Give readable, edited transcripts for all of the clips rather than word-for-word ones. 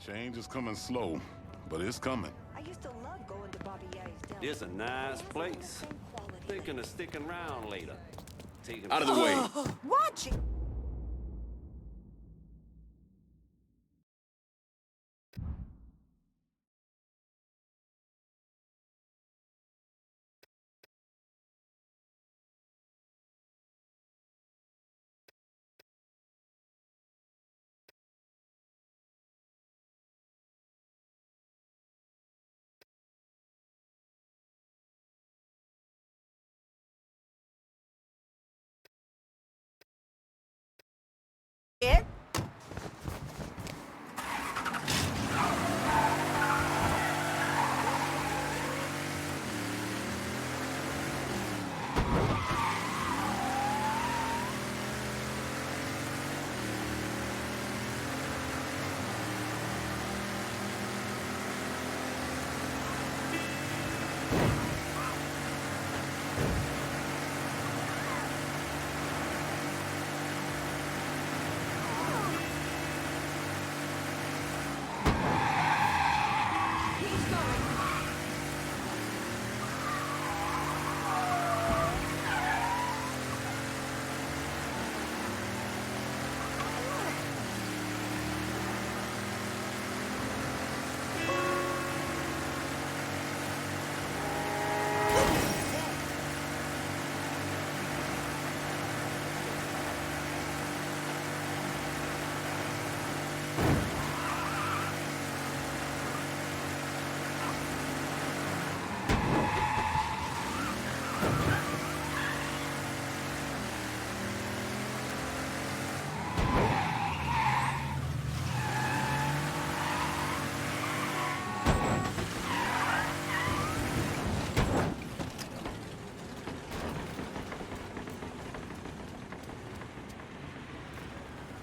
Change is coming slow, but it's coming. I used to love going to Bobby Ye's deli. It's a nice place. Thinking of sticking around later. Taking Out of the way. Watch it! It?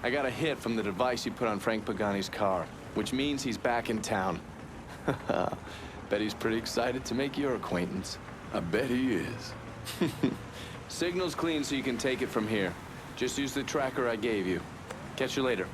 I got a hit from the device you put on Frank Pagani's car, which means he's back in town. Bet he's pretty excited to make your acquaintance. I bet he is. Signal's clean so you can take it from here. Just use the tracker I gave you. Catch you later.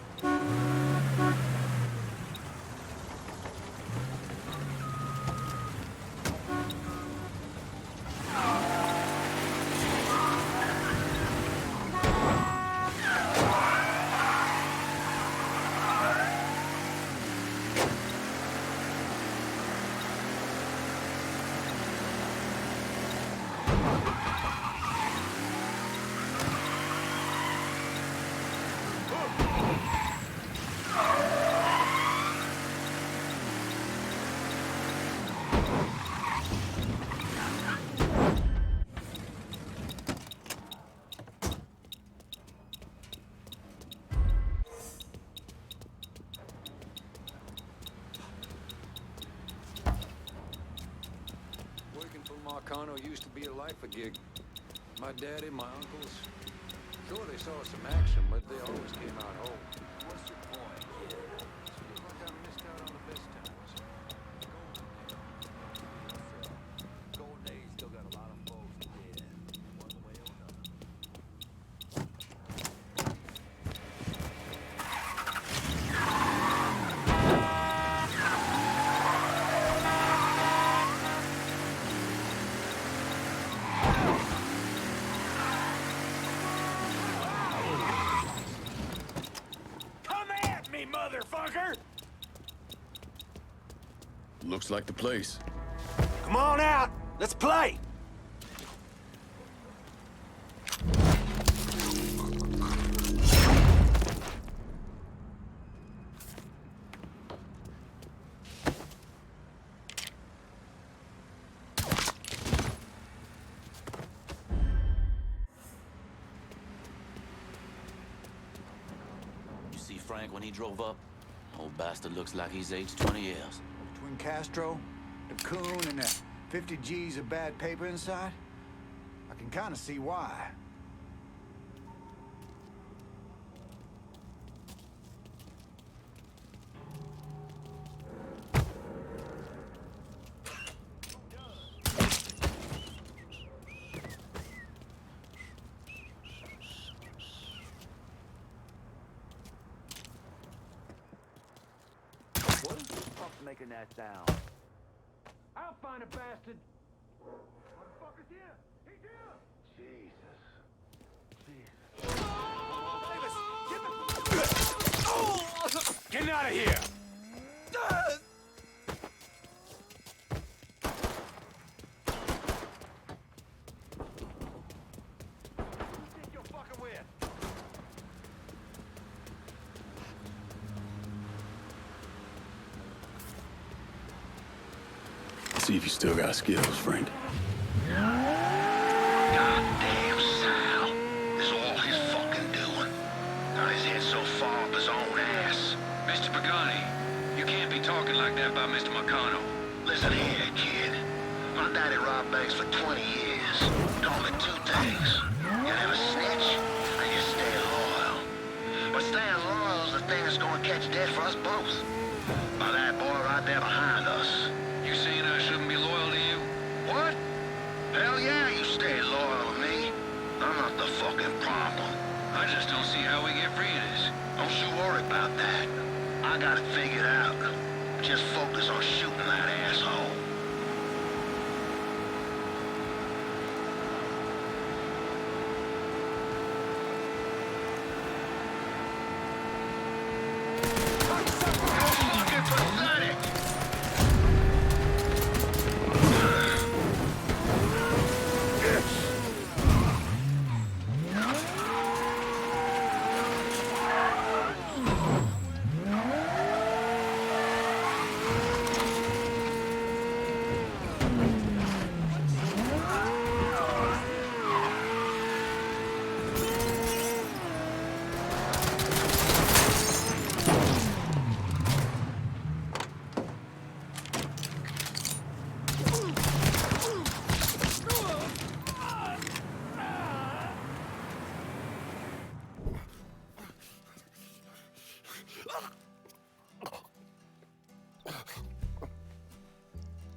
Marcano used to be a lifer gig. My daddy, my uncles, sure they saw some action, but they always came out whole. What's your point, kid? Seems like I missed out on the best times. Golden Age still got a lot of folks dead, one way or another. motherfucker! Looks like the place. Come on out! Let's play! Frank when he drove up? Old bastard looks like he's aged 20 years. Between Castro, the coon, and the 50 G's of bad paper inside, I can kind of see why. taking that down. I'll find a bastard. Motherfucker's here. He's here. Jesus. Get out of here. Who think you're fucking with? See if you still got skills, friend. Goddamn Sal. This is all his fucking doing. Got his head so far up his own ass. Mr. Pagani, you can't be talking like that about Mr. McConnell. Listen here, kid. My daddy robbed banks for 20 years. Taught me two things. You never snitch, and you stay loyal. But staying loyal is the thing that's gonna catch death for us both. By that boy right there behind us. You saying I shouldn't be loyal to you? What? Hell yeah, you stay loyal to me. I'm not the fucking problem. I just don't see how we get free of this. Don't you worry about that. I got it figured out. Just focus on shooting that asshole. You're fucking pathetic!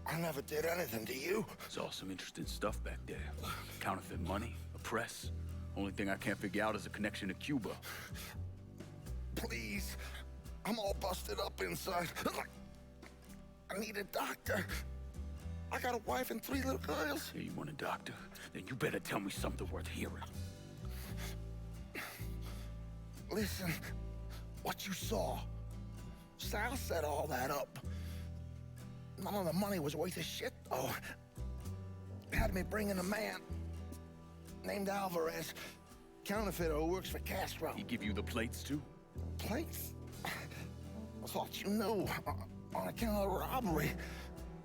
I never did anything to you. Saw some interesting stuff back there. Counterfeit money, a press. Only thing I can't figure out is a connection to Cuba. Please. I'm all busted up inside. I need a doctor. I got a wife and 3 little girls. Yeah, you want a doctor? Then you better tell me something worth hearing. Listen, what you saw. Sal set all that up. None of the money was worth a shit, though. Had me bring in a man named Alvarez, counterfeiter who works for Castro. He give you the plates, too? Plates? I thought you knew. On account of the robbery.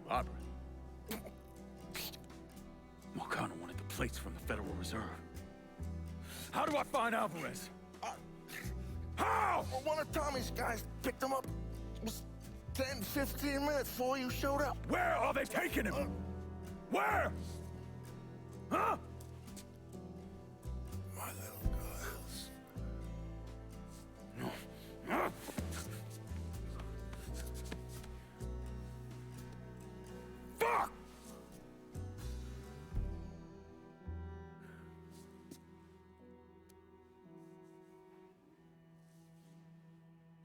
Robbery? Marcano wanted the plates from the Federal Reserve. How do I find Alvarez? How? Well, one of Tommy's guys picked him up. It was 10, 15 minutes before you showed up. Where are they taking him? Where? Huh? My little girls. No. Huh? Fuck!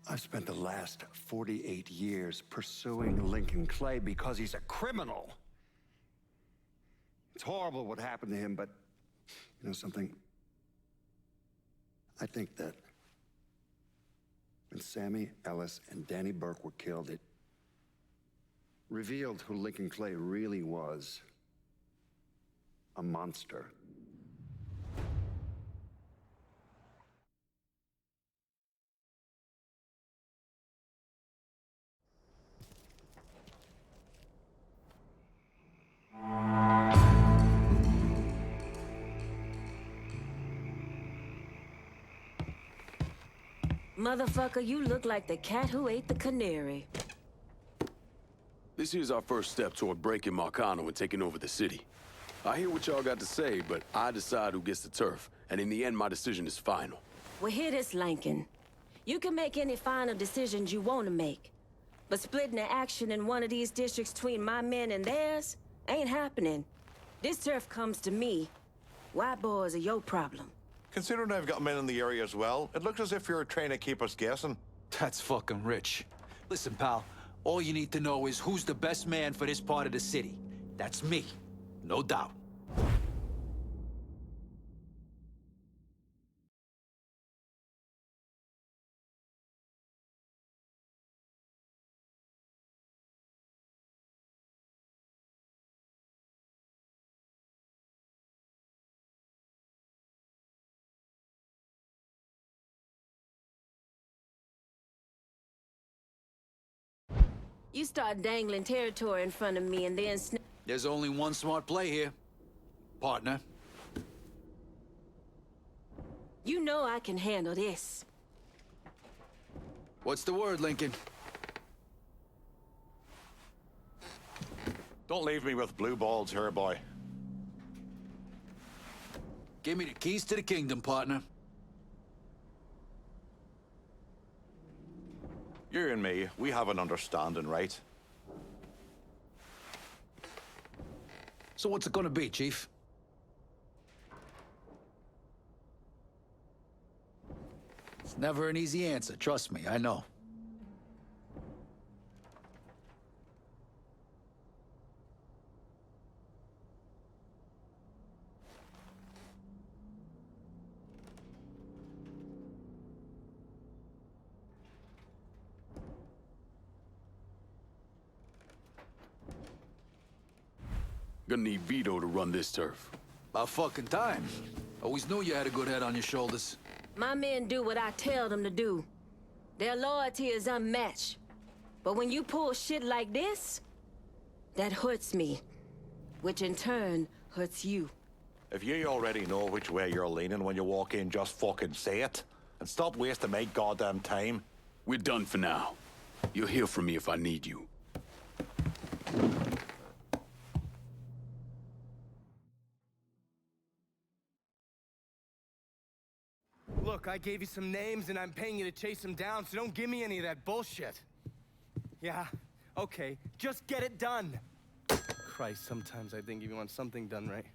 I've spent the last 48 years pursuing Lincoln Clay because he's a criminal. It's horrible what happened to him, but you know something? I think that when Sammy Ellis and Danny Burke were killed, it revealed who Lincoln Clay really was. A monster. Motherfucker, you look like the cat who ate the canary. This here's our first step toward breaking Marcano and taking over the city. I hear what y'all got to say, but I decide who gets the turf. And in the end, my decision is final. Well, hear this, Lincoln. You can make any final decisions you want to make. But splitting the action in one of these districts between my men and theirs ain't happening. This turf comes to me. White boys are your problem. Considering I've got men in the area as well, it looks as if you're trying to keep us guessing. That's fucking rich. Listen, pal, All you need to know is who's the best man for this part of the city. That's me, no doubt. You start dangling territory in front of me and then There's only one smart play here. Partner. You know I can handle this. What's the word, Lincoln? Don't leave me with blue balls here, boy. Give me the keys to the kingdom, partner. You and me, we have an understanding, right? So what's it gonna be, Chief? It's never an easy answer, trust me, I know. Gonna need Vito to run this turf. About fucking time. Always knew you had a good head on your shoulders. My men do what I tell them to do. Their loyalty is unmatched. But when you pull shit like this, that hurts me. Which in turn hurts you. If you already know which way you're leaning when you walk in, just fucking say it. And stop wasting my goddamn time. We're done for now. You'll hear from me if I need you. Look, I gave you some names and I'm paying you to chase them down, so don't give me any of that bullshit. Yeah, okay, just get it done. Christ, sometimes I think if you want something done right.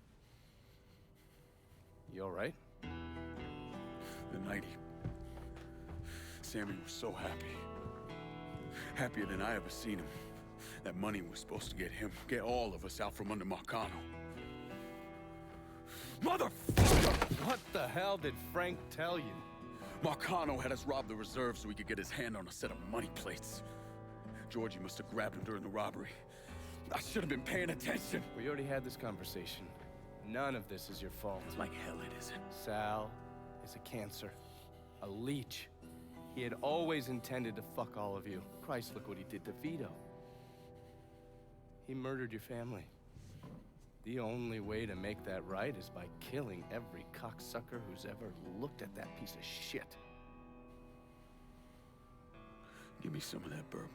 You all right? The night Sammy was so happy. Happier than I ever seen him. That money was supposed to get all of us out from under Marcano. Motherfucker! What the hell did Frank tell you? Marcano had us rob the reserve so he could get his hand on a set of money plates. Georgie must have grabbed him during the robbery. I should have been paying attention. We already had this conversation. None of this is your fault. Like hell it isn't. Sal is a cancer. A leech. He had always intended to fuck all of you. Christ, look what he did to Vito. He murdered your family. The only way to make that right is by killing every cocksucker who's ever looked at that piece of shit. Give me some of that bourbon.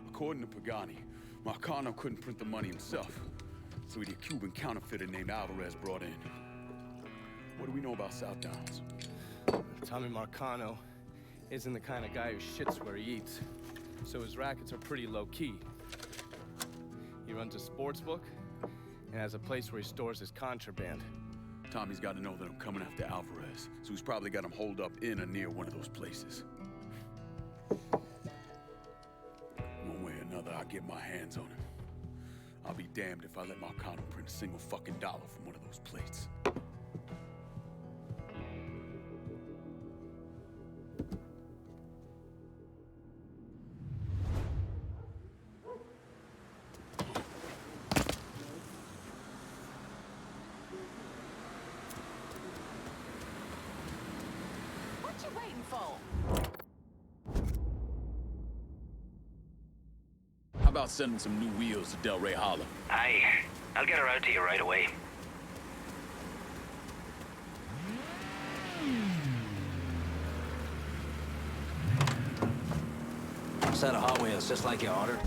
According to Pagani, Marcano couldn't print the money himself, so he had a Cuban counterfeiter named Alvarez brought in. What do we know about South Downs? Tommy Marcano isn't the kind of guy who shits where he eats, so his rackets are pretty low-key. He runs a sports book and has a place where he stores his contraband. Tommy's got to know that I'm coming after Alvarez, so he's probably got him holed up in or near one of those places. One way or another, I'll get my hands on him. I'll be damned if I let Marcano print a single fucking dollar from one of those plates. How about sending some new wheels to Del Rey Hollow? Aye. I'll get her out to you right away. Set of Hot Wheels, just like you ordered.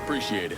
Appreciate it.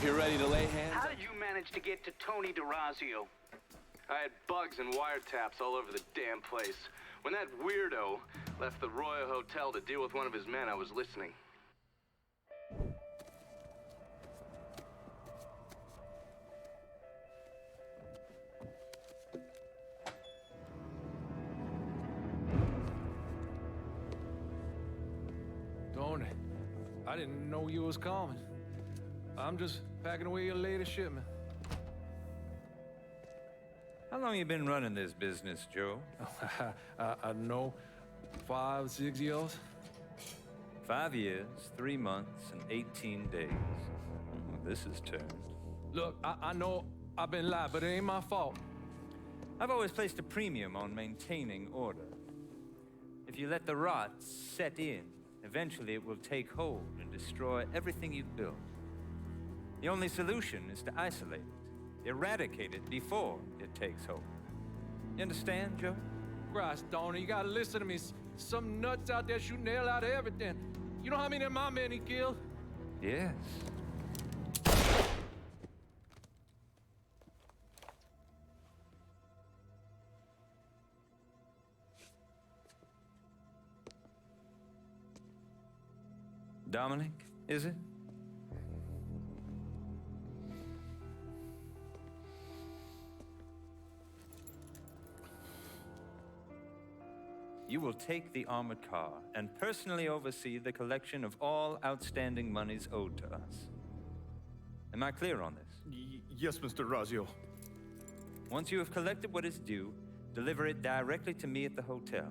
if you're ready to lay hands. How did you manage to get to Tony DeRazio? I had bugs and wiretaps all over the damn place. When that weirdo left the Royal Hotel to deal with one of his men, I was listening. Tony, I didn't know you was coming. I'm just packing away your latest shipment. How long you been running this business, Joe? I don't know, 5, 6 years? 5 years, 3 months, and 18 days. This is turned. Look, I know I've been lied, but it ain't my fault. I've always placed a premium on maintaining order. If you let the rot set in, eventually it will take hold and destroy everything you've built. The only solution is to isolate it, eradicate it before it takes hold. You understand, Joe? Christ, Tony, you gotta listen to me. Some nuts out there shooting the hell out of everything. You know how many of my men he killed? Yes. Dominic, is it? You will take the armored car and personally oversee the collection of all outstanding monies owed to us. Am I clear on this? Yes, Mr. Razio. Once you have collected what is due, deliver it directly to me at the hotel.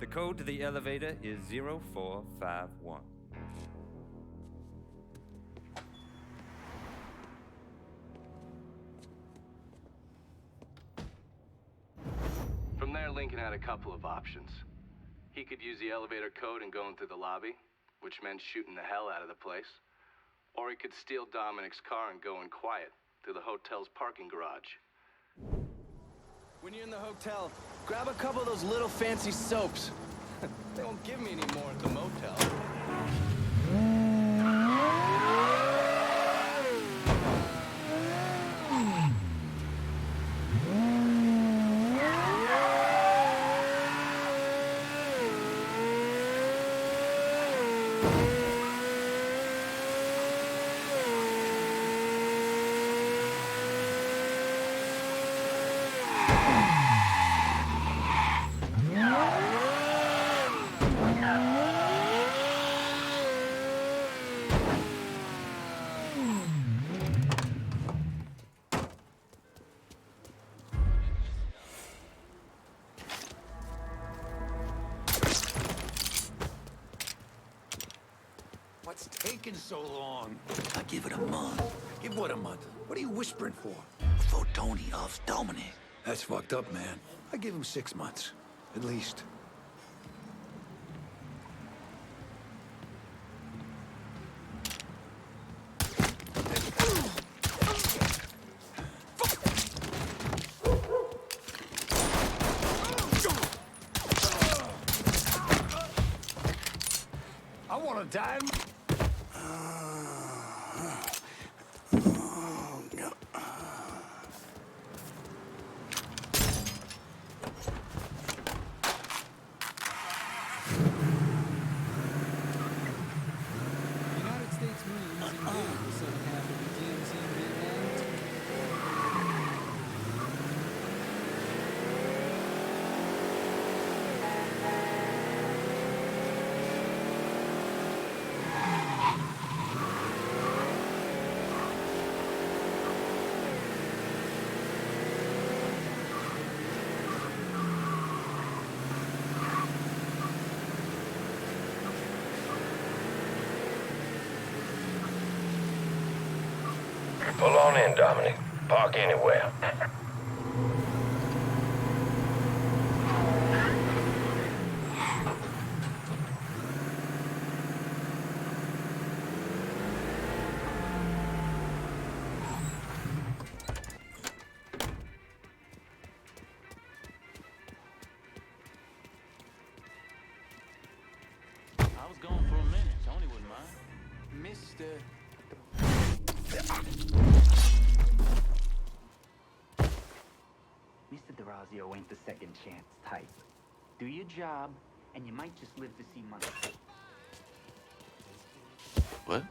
The code to the elevator is 0451. From there, Lincoln had a couple of options. He could use the elevator code and go in through the lobby, which meant shooting the hell out of the place. Or he could steal Dominic's car and go in quiet through the hotel's parking garage. When you're in the hotel, grab a couple of those little fancy soaps. They won't give me any more at the motel. What's taking so long? I give it a month. Give what a month? What are you whispering for? For Tony of Dominic. That's fucked up, man. I give him 6 months, at least. I want to die in Pull on in, Dominic. Park anywhere. I was gone for a minute. Tony wouldn't mind. Mr. Mr. DeRazio ain't the second chance type. Do your job, and you might just live to see money. What?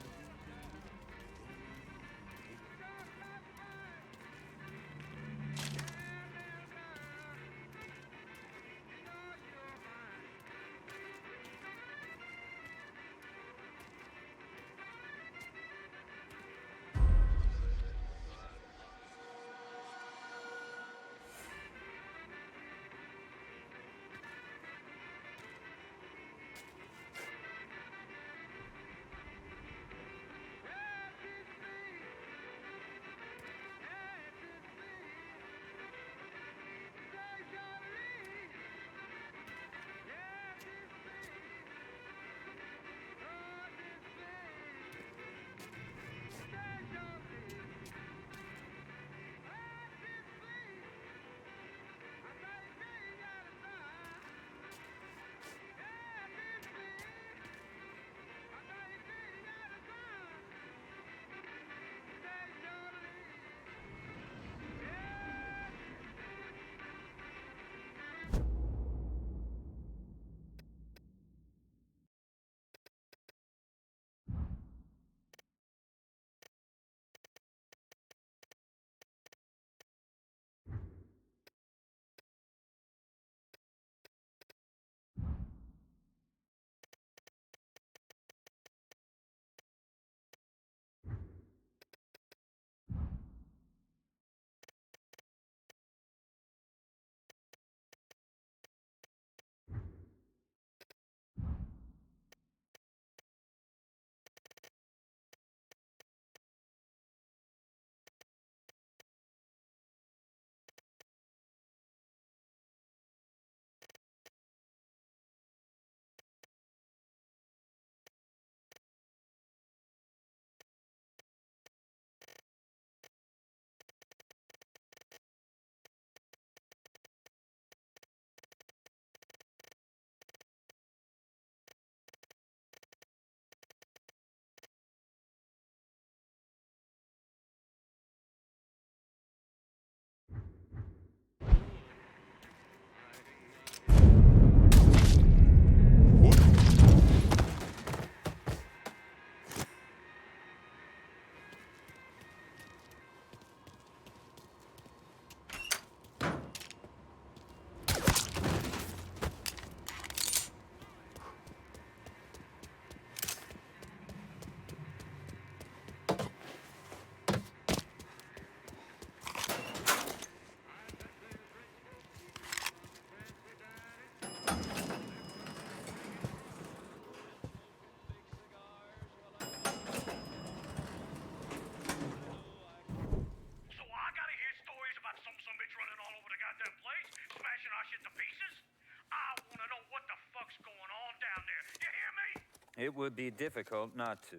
It would be difficult not to.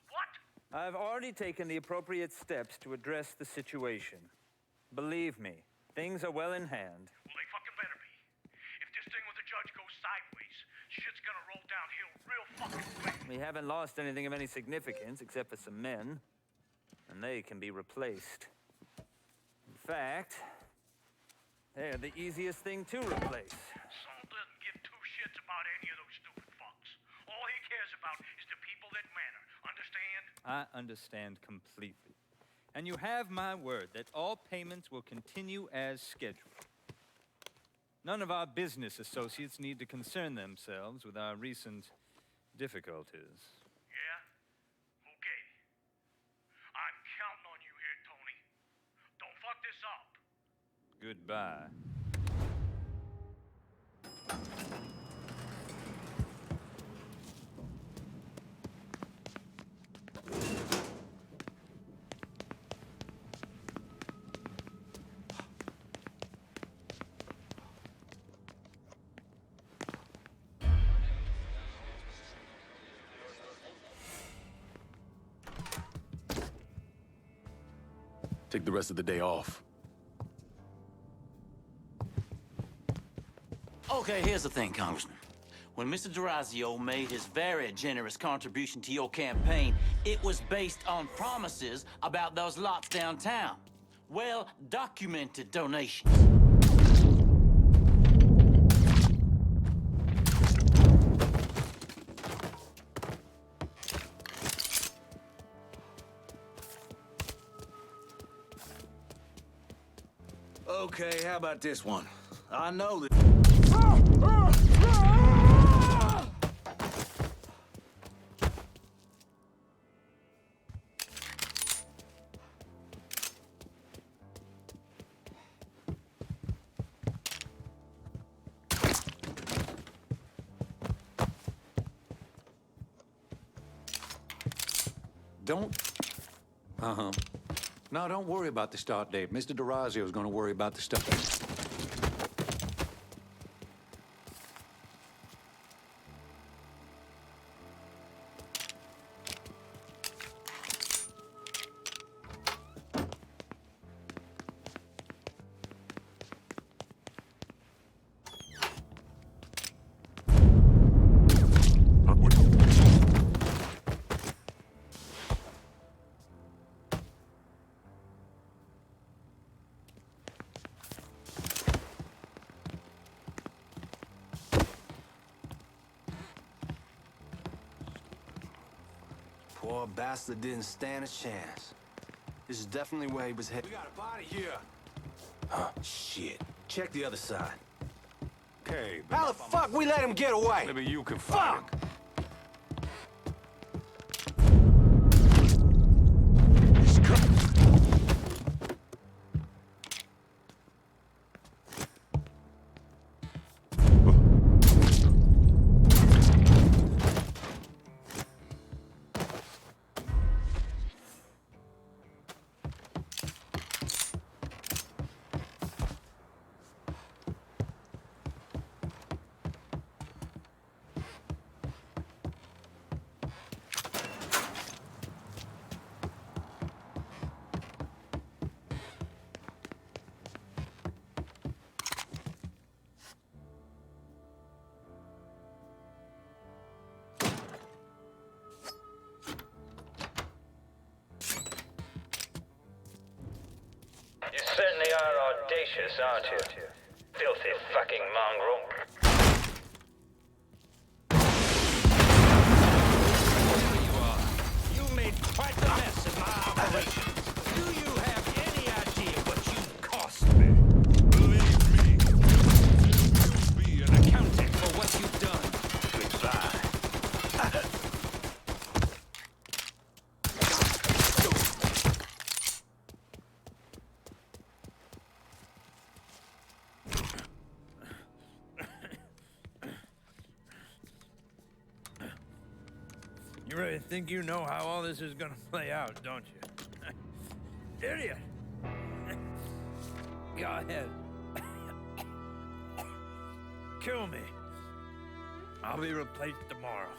What? I've already taken the appropriate steps to address the situation. Believe me, things are well in hand. Well, they fucking better be. If this thing with the judge goes sideways, shit's gonna roll downhill real fucking quick. We haven't lost anything of any significance except for some men, and they can be replaced. In fact, they're the easiest thing to replace. Saul doesn't give two shits about any of those stupid fucks. All he cares about is the people that matter. Understand? I understand completely. And you have my word that all payments will continue as scheduled. None of our business associates need to concern themselves with our recent difficulties. Yeah? Okay. I'm counting on you here, Tony. Don't fuck this up. Goodbye. Take the rest of the day off. Okay, here's the thing, Congressman. When Mr. D'Orazio made his very generous contribution to your campaign, it was based on promises about those lots downtown. Well-documented donations. Okay, how about this one? I know that... Don't... Uh-huh. No, don't worry about the start date. Mr. D'Orazio is going to worry about the stuff. Poor bastard didn't stand a chance. This is definitely where he was headed. We got a body here. Huh, shit. Check the other side. Okay, how the fuck we let him get away? Maybe you can find him. You certainly are audacious, aren't you? Filthy fucking mongrel. There you are. You made quite the mess of my operation. Do you have any idea what you've cost me? Believe me, you'll be an accountant for what you've done. Goodbye. You really think you know how all this is gonna play out, don't you? Idiot! Go ahead. Kill me. I'll be replaced tomorrow.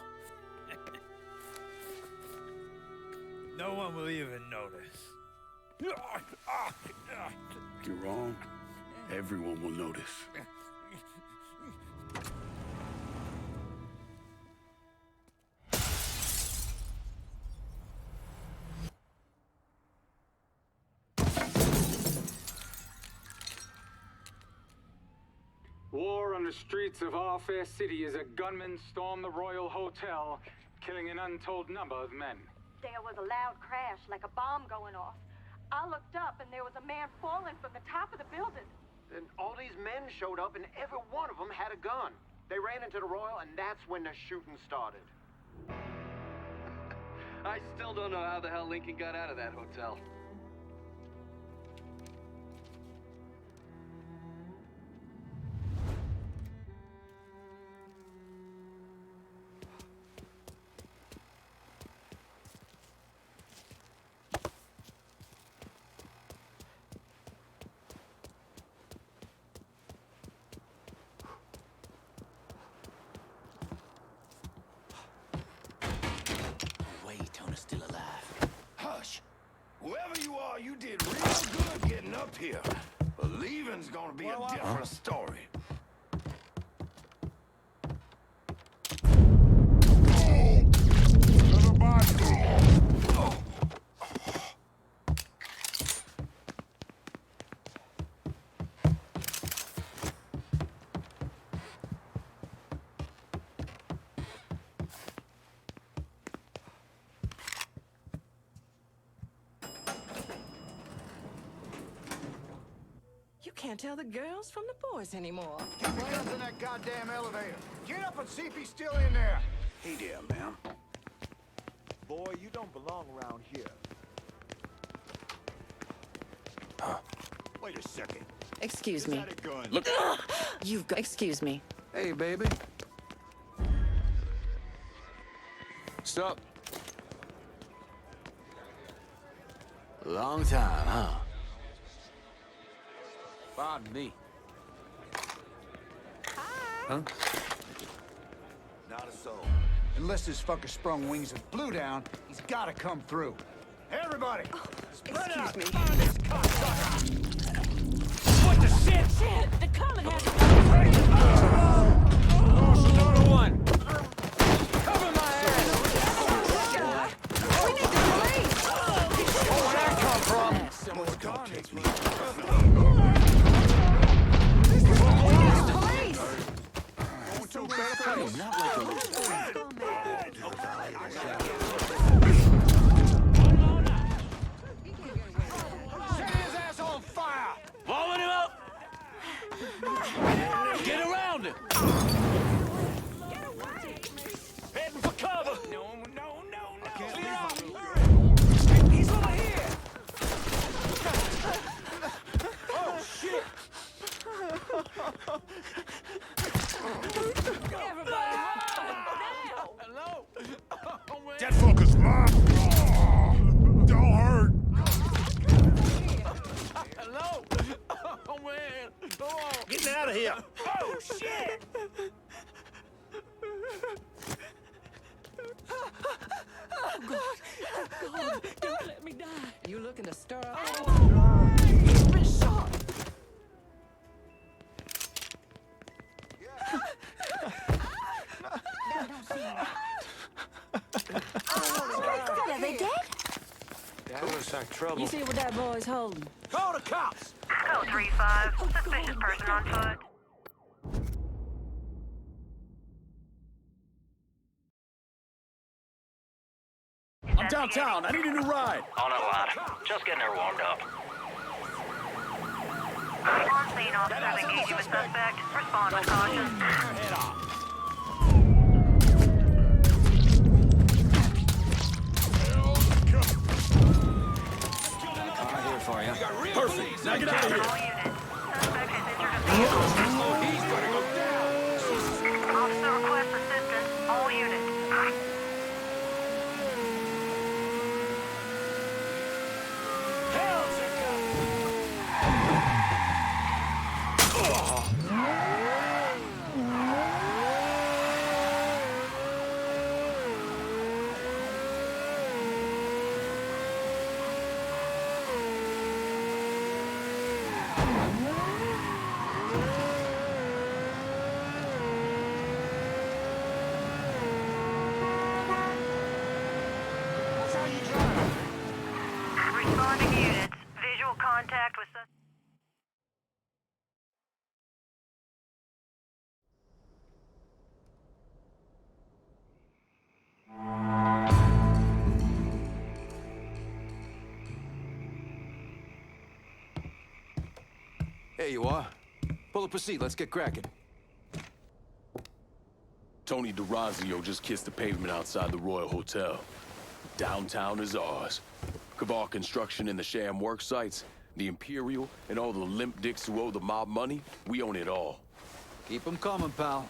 No one will even notice. You're wrong. Everyone will notice. War on the streets of our fair city as a gunman stormed the Royal Hotel, killing an untold number of men. There was a loud crash, like a bomb going off. I looked up and there was a man falling from the top of the building. Then all these men showed up and every one of them had a gun. They ran into the Royal and that's when the shooting started. I still don't know how the hell Lincoln got out of that hotel. Still alive. Hush. Whoever you are, you did real good getting up here. But leaving's gonna be a different story. Can't tell the girls from the boys anymore. Keep your guns in that goddamn elevator. Get up and see if he's still in there. Hey there, ma'am. Boy, you don't belong around here. Wait a second. Excuse me. Look. You've got. Excuse me. Hey, baby. Stop. Long time, huh? Pardon me. Huh? Not a soul. Unless this fucker sprung wings and flew down, he's gotta come through. Everybody! Spread out! Excuse me. Find this cocksucker! What the shit? Shit! The comet has Lost another one. Cover my ass. We need the police! Where'd that come from? Someone's gonna take me. Set his ass on fire. Blowing him up. Get around him. Heading for cover. No. Clear out. He's over here. Oh, shit. everybody. Hello. That fucker's mine. Oh, don't hurt. Hello. Oh, man. Come on. Getting out of here. Oh, shit. God, don't let me die. You looking to stir up? He's been shot. Are they dead? That looks like trouble. You see what that boy's holding? Call the cops. Code 3-5. Suspicious person on foot. I'm downtown. I need a new ride. On it, lad. Just getting her warmed up. On scene, officers engaging with suspect. Respond with caution. Head off. I'm right here for you. Perfect. Now get out of here. All units. Suspect has entered a vehicle. He's gonna go down. Officer requests assistance. All units. Hell's a gun. Responding units. Visual contact with suspect. There you are. Pull up a seat. Let's get cracking. Tony DeRazio just kissed the pavement outside the Royal Hotel. Downtown is ours. Cabal Construction and the sham work sites, the Imperial, and all the limp dicks who owe the mob money, we own it all. Keep 'em coming, pal.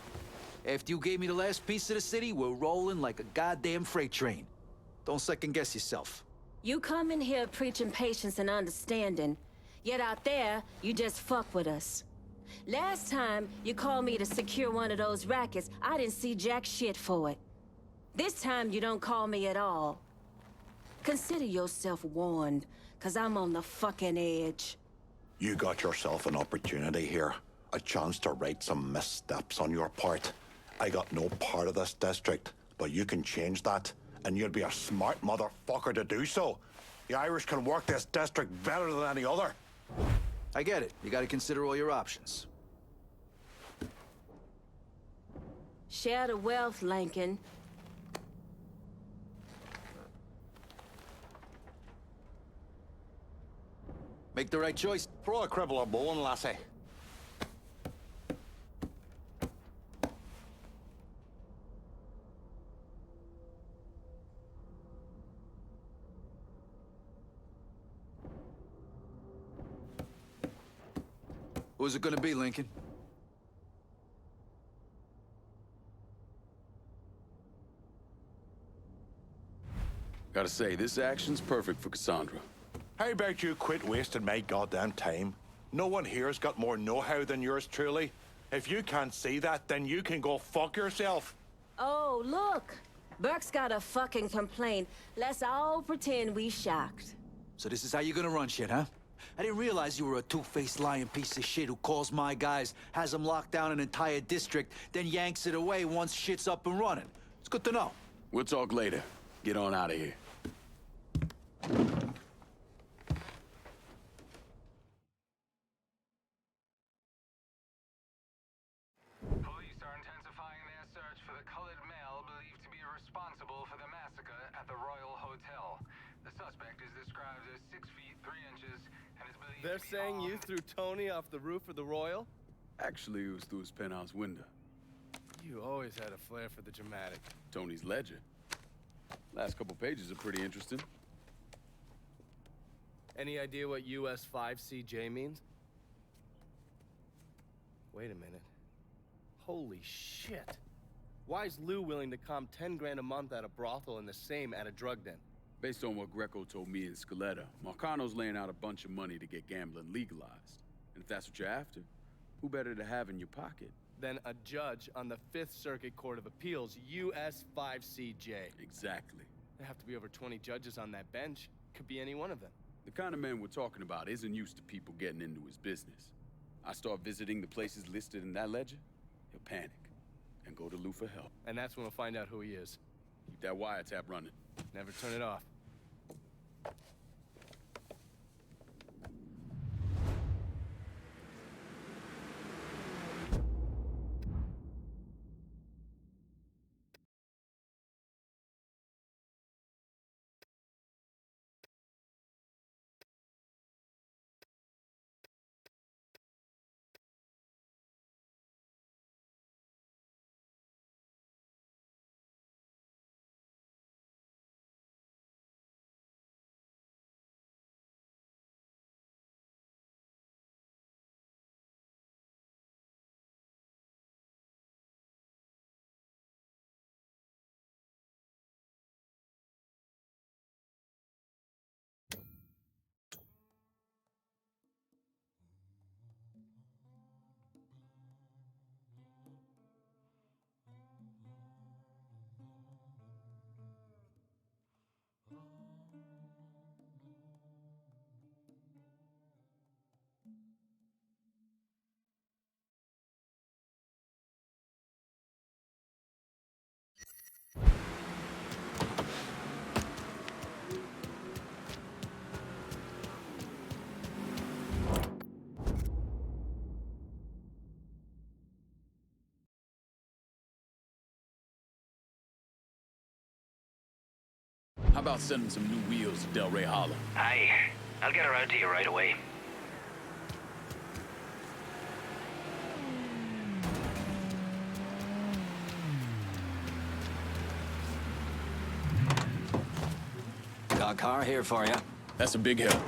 After you gave me the last piece of the city, we're rolling like a goddamn freight train. Don't second guess yourself. You come in here preaching patience and understanding, yet out there, you just fuck with us. Last time you called me to secure one of those rackets, I didn't see jack shit for it. This time you don't call me at all. Consider yourself warned, cause I'm on the fucking edge. You got yourself an opportunity here. A chance to right some missteps on your part. I got no part of this district, but you can change that, and you'd be a smart motherfucker to do so. The Irish can work this district better than any other. I get it. You gotta consider all your options. Share the wealth, Lincoln. Make the right choice. Throw a cribble or bone, lassie. Who's it gonna be, Lincoln? Gotta say, this action's perfect for Cassandra. How about you quit wasting my goddamn time? No one here's got more know-how than yours truly. If you can't see that, then you can go fuck yourself. Oh, look! Burke's got a fucking complaint. Let's all pretend we shocked. So this is how you're gonna run shit, huh? I didn't realize you were a two-faced lying piece of shit who calls my guys, has them lock down an entire district, then yanks it away once shit's up and running. It's good to know. We'll talk later. Get on out of here. Police are intensifying their search for the colored male believed to be responsible for the massacre at the Royal Hotel. The suspect is described as 6 feet 3 inches and is believed They're to be saying you armed. threw Tony off the roof of the Royal? Actually, it was through his penthouse window. You always had a flair for the dramatic. Tony's ledger. Last couple pages are pretty interesting. Any idea what US 5CJ means? Wait a minute. Holy shit. Why is Lou willing to comp 10 grand a month at a brothel and the same at a drug den? Based on what Greco told me in Scaletta, Marcano's laying out a bunch of money to get gambling legalized. And if that's what you're after, who better to have in your pocket? Then a judge on the 5th Circuit Court of Appeals, US 5CJ. Exactly. There have to be over 20 judges on that bench. Could be any one of them. The kind of man we're talking about isn't used to people getting into his business. I start visiting the places listed in that ledger, he'll panic and go to Lou for help. And that's when we'll find out who he is. Keep that wiretap running. Never turn it off. How about sending some new wheels to Del Rey Hollow? Aye. I'll get around to you right away. Got a car here for you. That's a big help.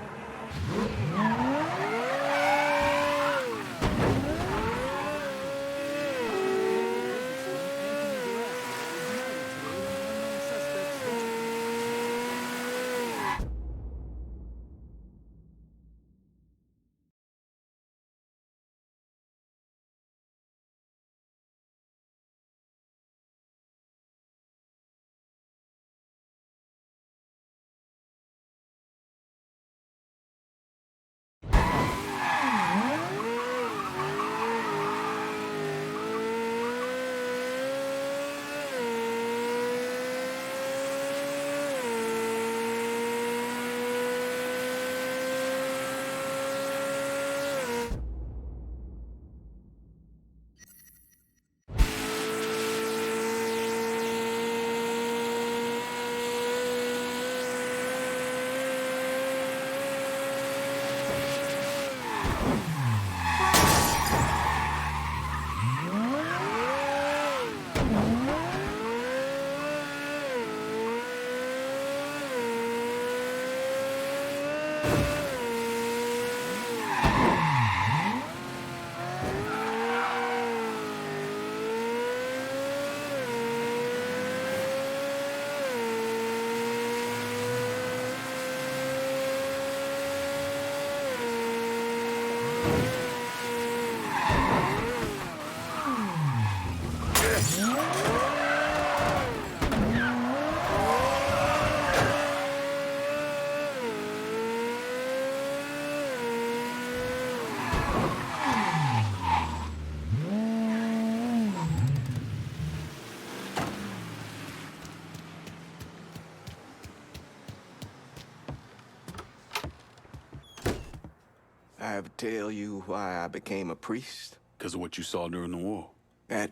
I ever tell you why I became a priest? Because of what you saw during the war. That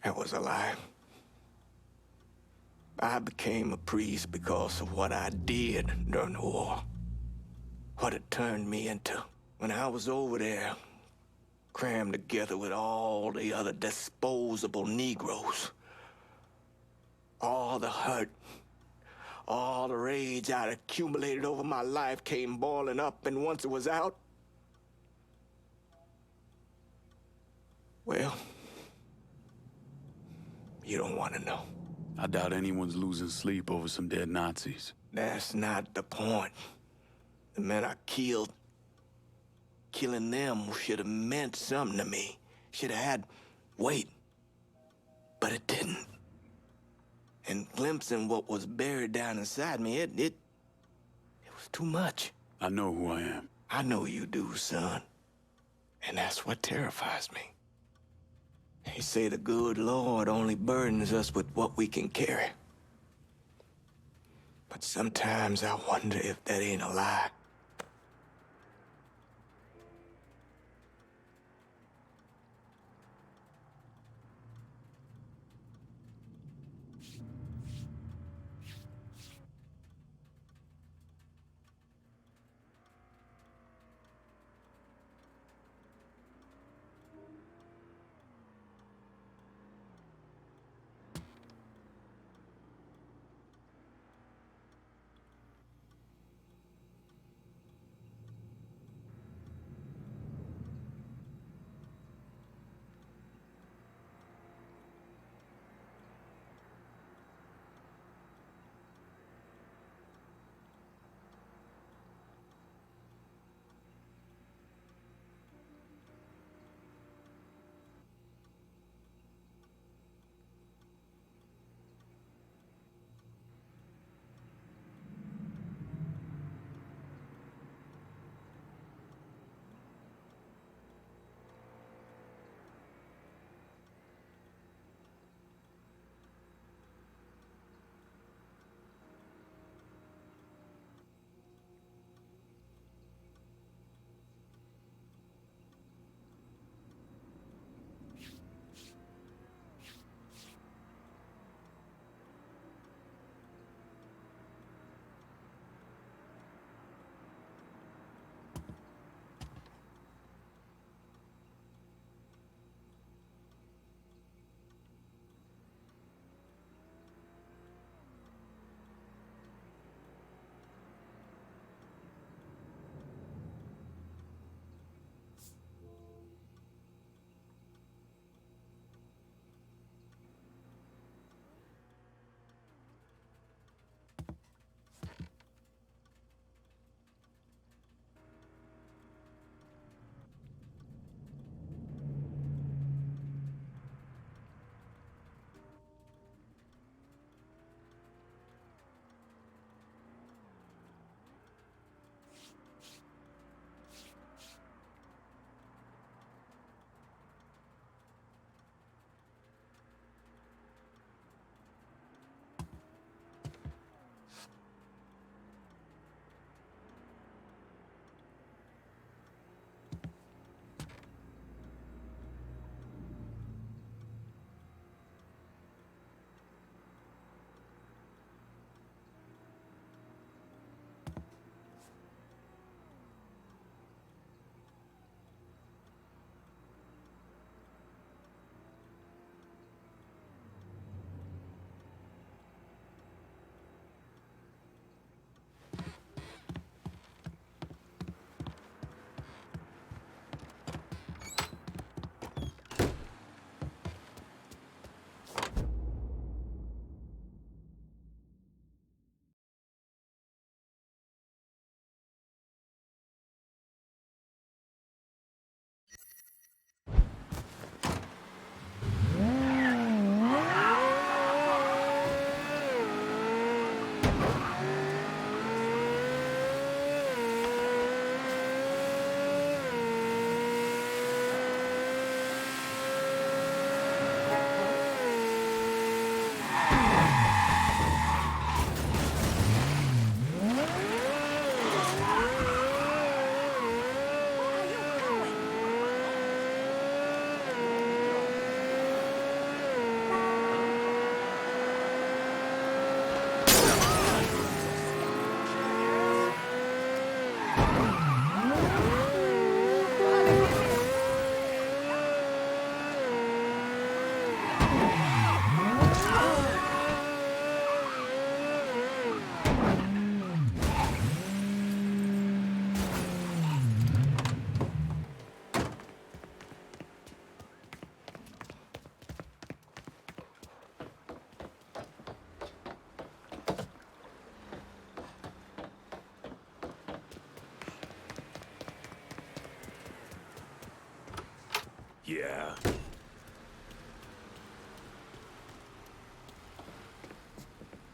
was a lie. I became a priest because of what I did during the war. What it turned me into. When I was over there, crammed together with all the other disposable Negroes. All the hurt, all the rage I'd accumulated over my life came boiling up, and once it was out, well, you don't want to know. I doubt anyone's losing sleep over some dead Nazis. That's not the point. The men I killed, killing them should have meant something to me. Should have had weight. But it didn't. And glimpsing what was buried down inside me, it was too much. I know who I am. I know you do, son. And that's what terrifies me. They say the good Lord only burdens us with what we can carry. But sometimes I wonder if that ain't a lie. Yeah.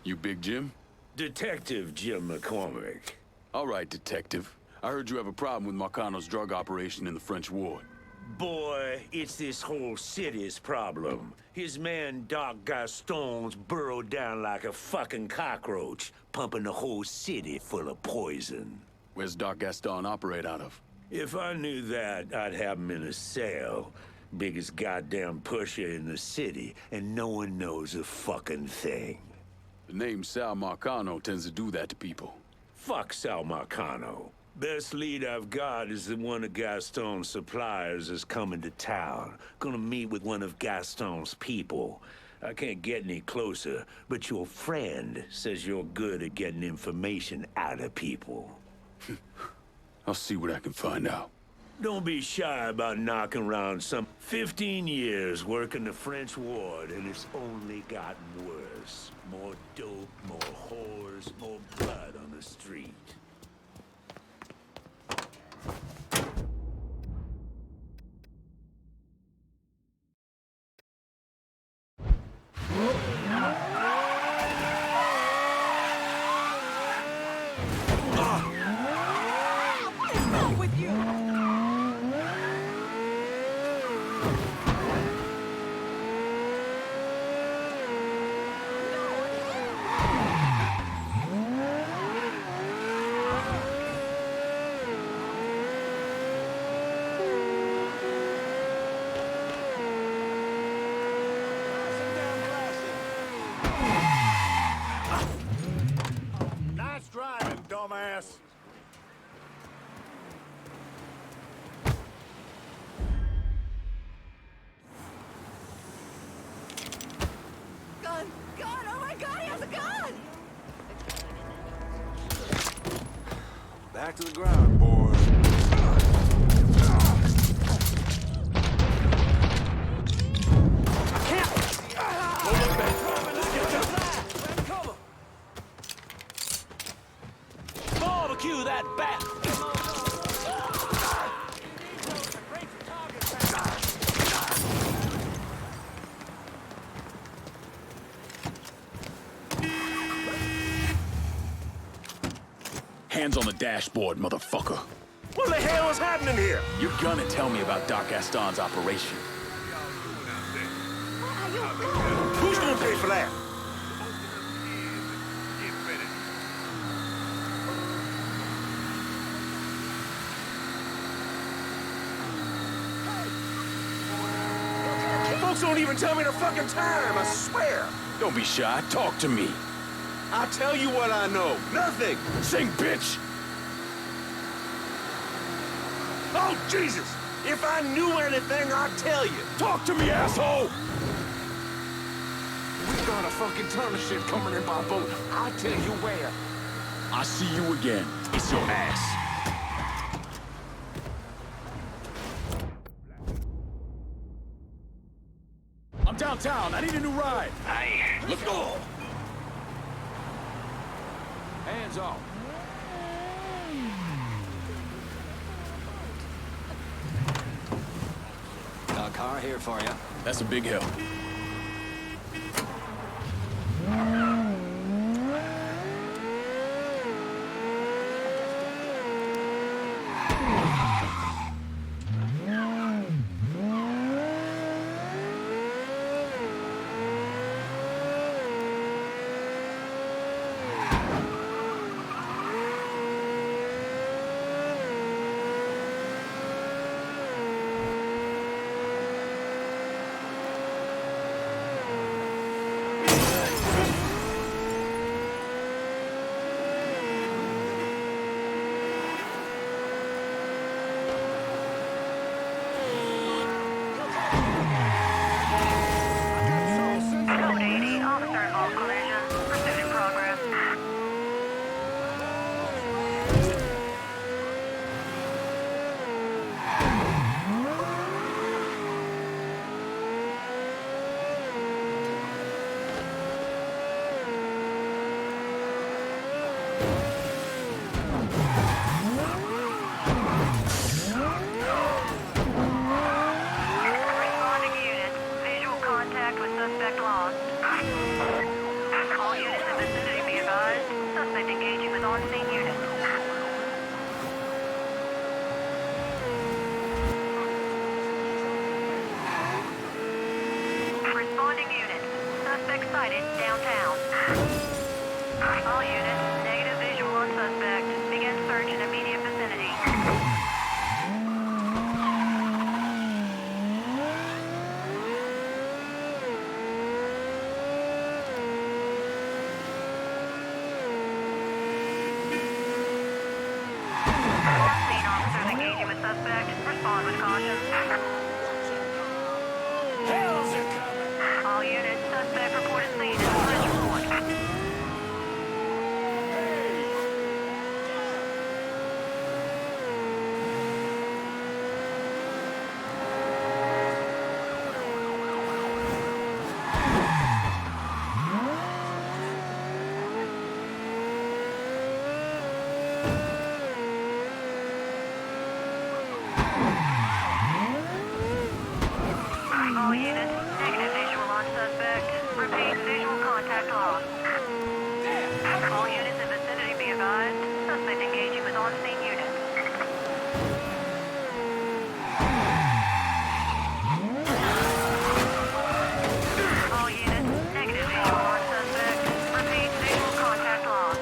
You Big Jim? Detective Jim McCormick. All right, Detective. I heard you have a problem with Marcano's drug operation in the French Ward. Boy, it's this whole city's problem. His man Doc Gaston's burrowed down like a fucking cockroach, pumping the whole city full of poison. Where's Doc Gaston operate out of? If I knew that, I'd have him in a cell. Biggest goddamn pusher in the city, and no one knows a fucking thing. The name Sal Marcano tends to do that to people. Fuck Sal Marcano. Best lead I've got is that one of Gaston's suppliers is coming to town. Gonna meet with one of Gaston's people. I can't get any closer, but your friend says you're good at getting information out of people. I'll see what I can find out. Don't be shy about knocking around some 15 years working the French ward, and it's only gotten worse. More dope, more whores, more blood on the street. Nice driving, dumbass. Gun! Gun! Oh my god, he has a gun! Back to the ground, boys. Barbecue that bat! Hands on the dashboard, motherfucker. What the hell is happening here? You're gonna tell me about Doc Gaston's operation. Who's gonna pay for that? Folks don't even tell me the fucking time, I swear. Don't be shy. Talk to me. I'll tell you what I know. Nothing. Sing, bitch! Oh, Jesus! If I knew anything, I'd tell you. Talk to me, asshole! We got a fucking ton of shit coming in by boat. I'll tell you where. I see you again. It's your ass. I'm downtown. I need a new ride. Hey, Let's go. Hands off. Got a car here for you. That's a big help. contact with suspect lost. All units in vicinity be advised. Suspect engaging with on-scene units. Responding units. Suspect sighted downtown. All units, negative visual on suspect. Begin search in immediate vicinity. On-scene officers engaging with suspect. Respond with caution. All units, suspect reported seen in the French Ward. All units, negative visual on suspect. Repeat, visual contact lost. All units in vicinity be advised. Suspect engaging with on-scene units. All units, negative visual on suspect. Repeat, visual contact lost.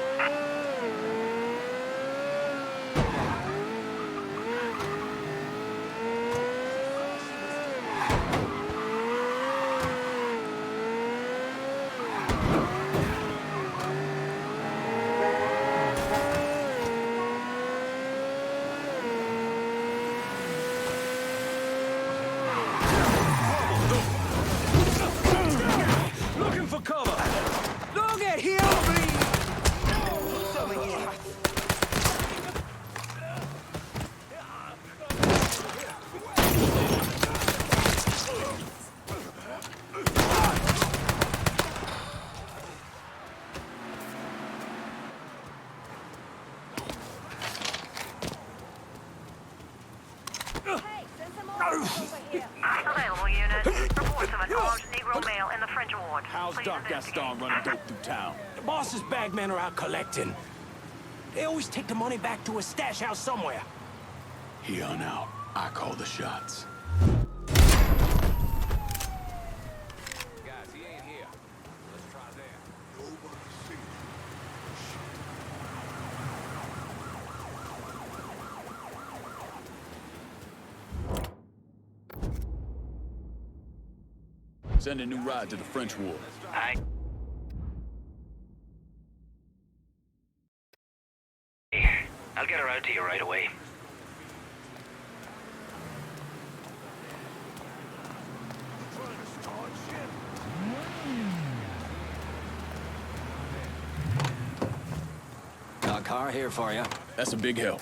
Looking for cover! Don't get here, please! Available unit. Reports of an armed Negro male in the French Ward. How's Please Doc investigate. Gaston running dope through town? The boss's bagmen are out collecting. They always take the money back to a stash house somewhere. Here on out, I call the shots. Guys, he ain't here. Let's try there. Send a new ride to the French Ward. I'll get her out to you right away. Got a car here for you. That's a big help.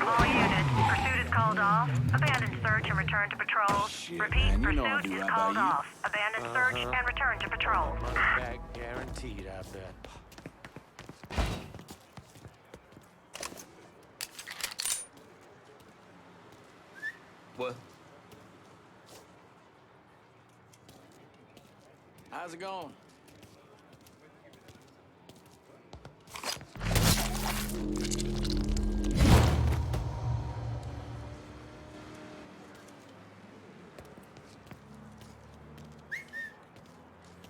All units, pursuit is called off. Abandon search and return to patrol. Repeat, man, you know I'll pursuit do is right by called you. off. Abandon search and return to patrol. Money back guaranteed, I bet. What? How's it going?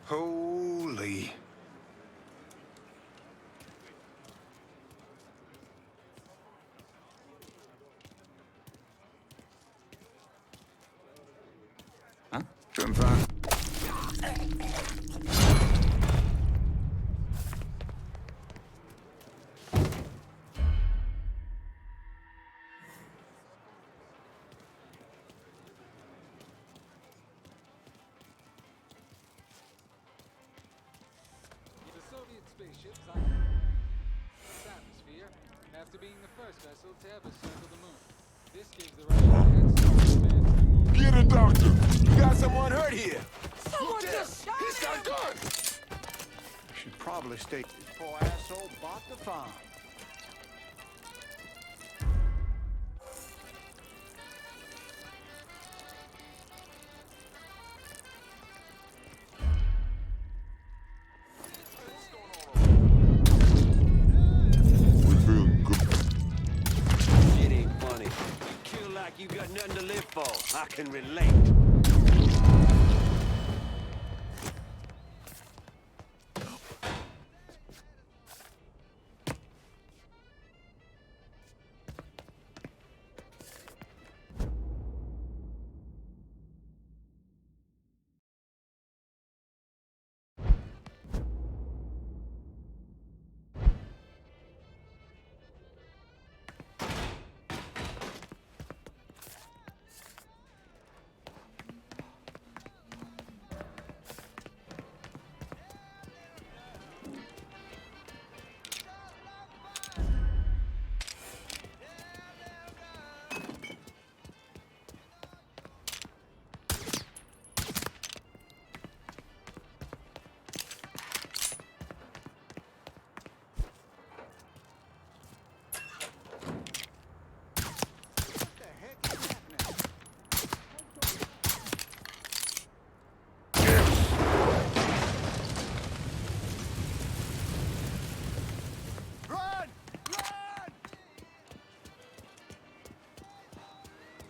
Holy. Huh? Doing fine. The Soviet spaceships this atmosphere after being the first vessel to ever circle the moon. This gives the Russian head start to Get a doctor! You got someone hurt here! Someone just shot He's got him! guns! Should probably stay. This poor asshole bought the farm. Shit ain't funny. You kill like you got nothing to live for. I can relate.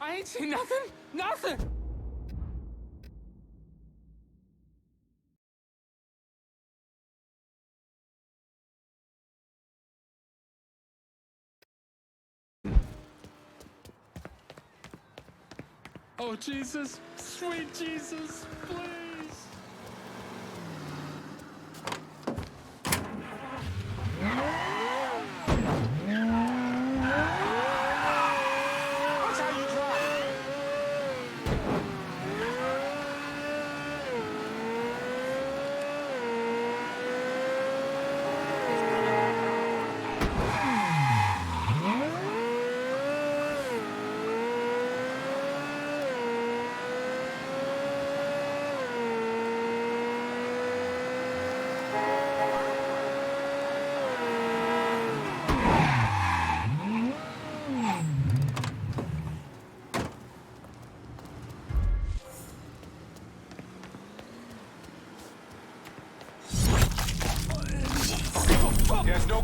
I ain't seen nothing. Nothing. Oh, Jesus. Sweet Jesus, please. There's no...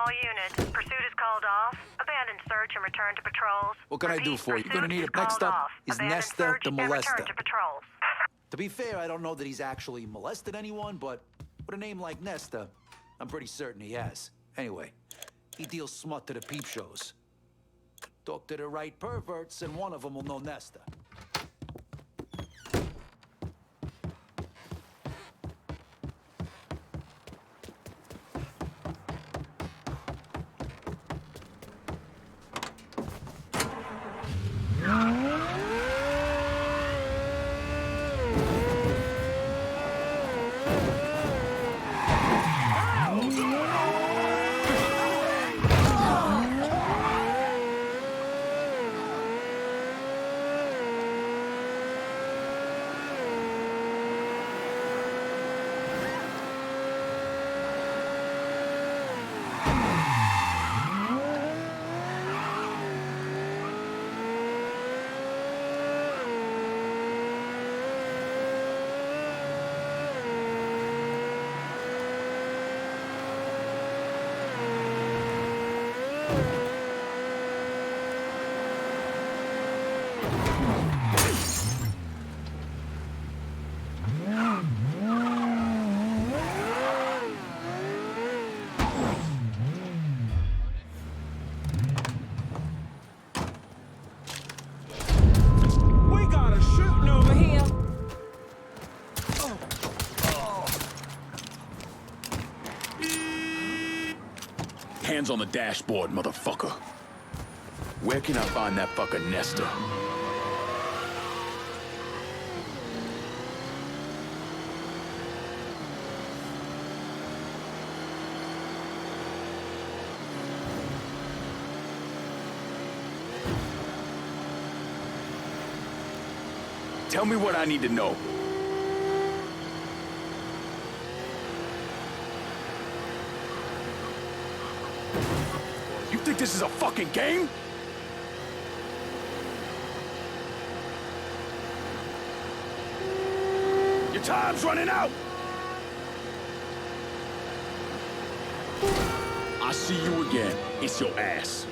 All units, pursuit is called off. Abandon search and return to patrols. What can I do Repeat, for you? You're gonna pursuit need is it. Next called up off. is Abandon Nesta search the and return molester. to patrols. To be fair, I don't know that he's actually molested anyone, but with a name like Nesta, I'm pretty certain he has. Anyway, he deals smut to the peep shows. Talk to the right perverts, and one of them will know Nesta. Hands on the dashboard, motherfucker. Where can I find that fucker Nesta? Tell me what I need to know. You think this is a fucking game? Your time's running out! I see you again. It's your ass.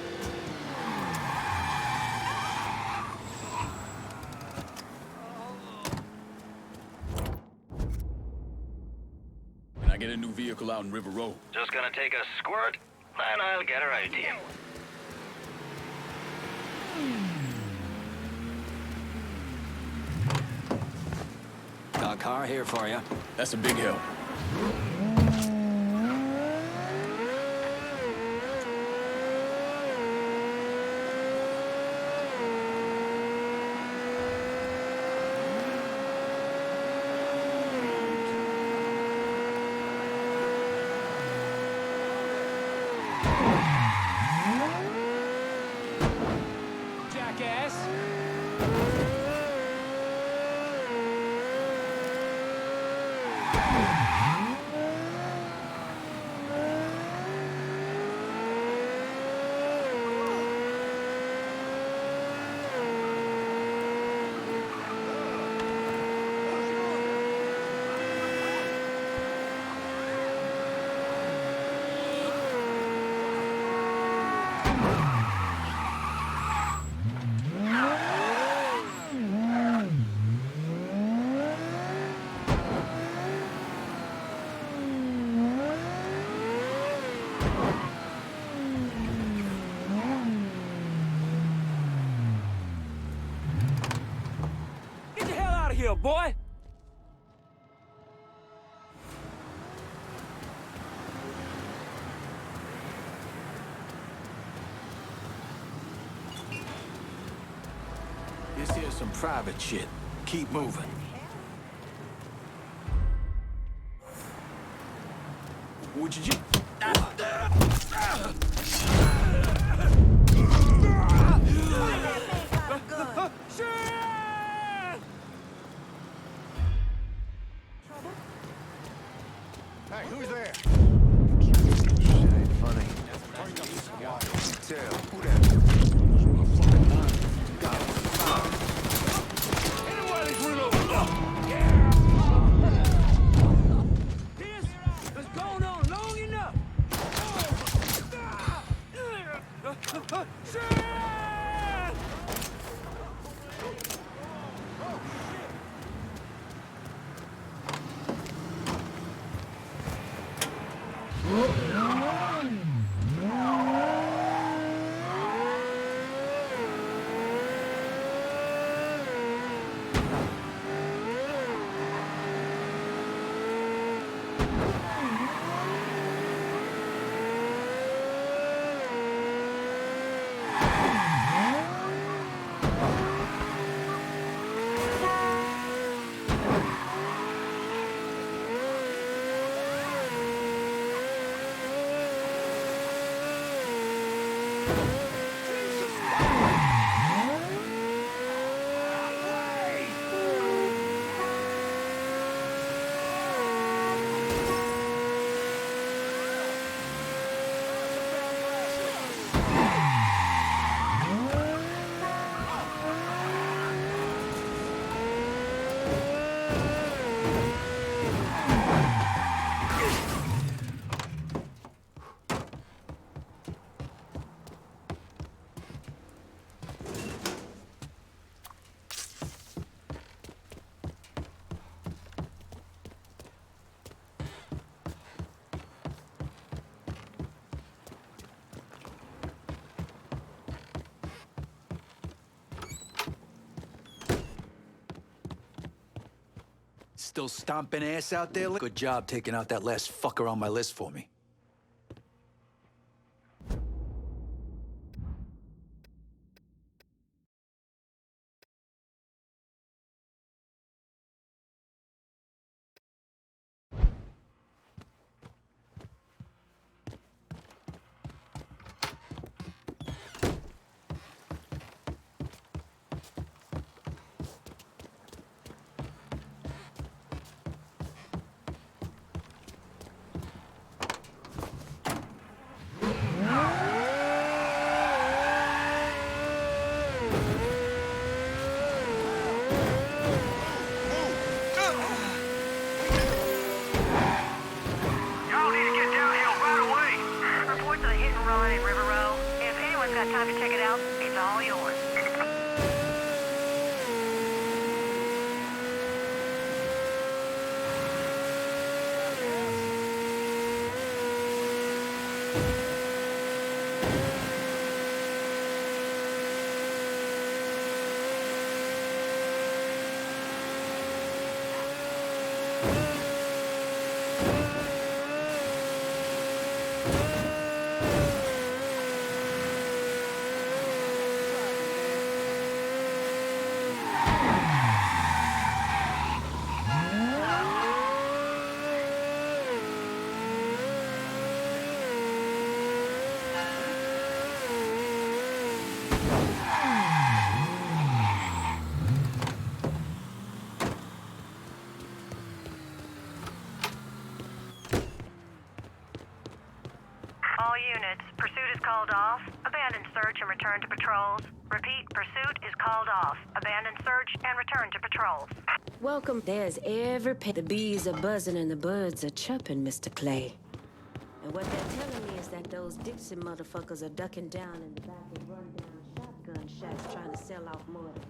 Can I get a new vehicle out in River Road? Just gonna take a squirt, then I'll get her out to you. Got a car here for you. That's a big help. Jackass! Get the hell out of here, boy! This here's some private shit. Keep moving. Would you just... Hey, who's there? Shit ain't funny. Tell who that? What's going on long enough? Still stomping ass out there? Good job taking out that last fucker on my list for me. Y'all need to get downhill right away. Reports of a hit and run in River Row. If anyone's got time to check it out, it's all yours. All units, pursuit is called off. Abandon search and return to patrols. Repeat, pursuit is called off. Abandon search and return to patrols. Welcome. There's every the bees are buzzing and the birds are chirping, Mr. Clay. And what they're telling me is that those Dixie motherfuckers are ducking down in the back of run-down shotgun shacks trying to sell off mud.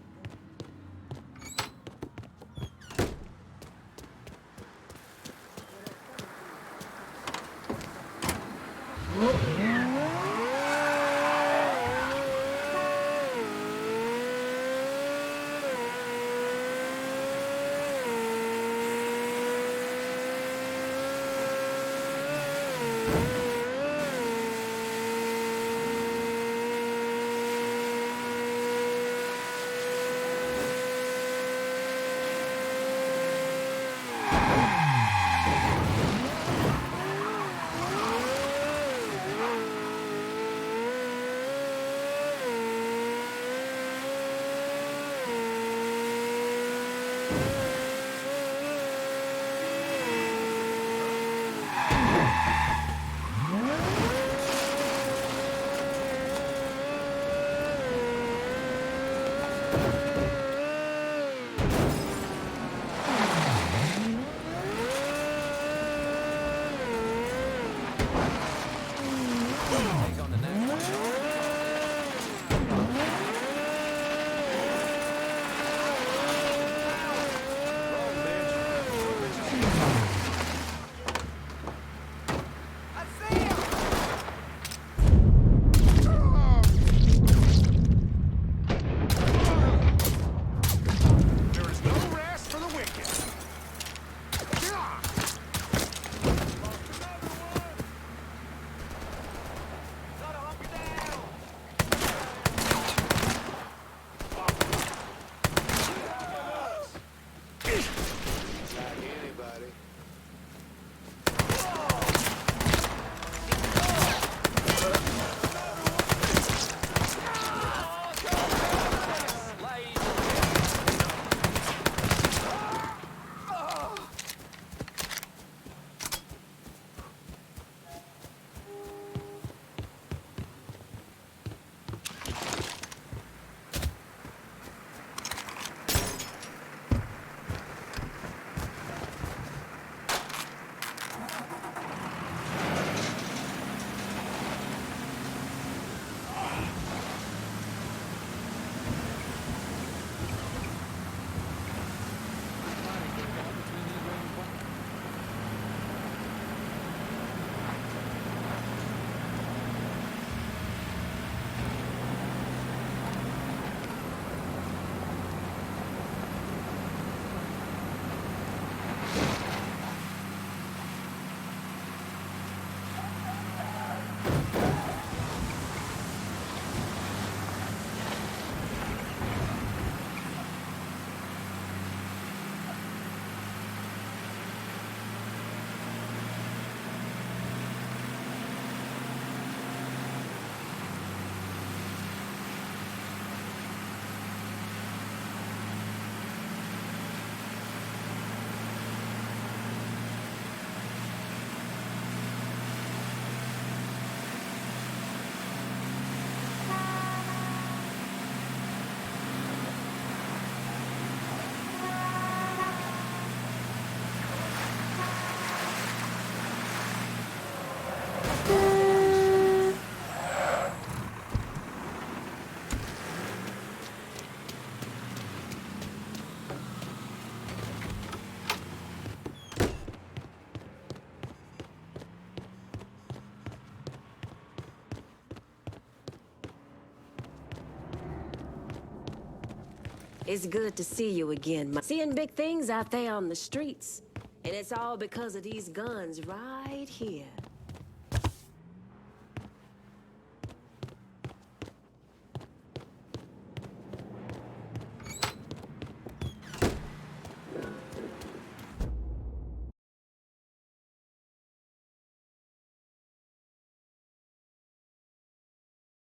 It's good to see you again. Seeing big things out there on the streets. And it's all because of these guns right here.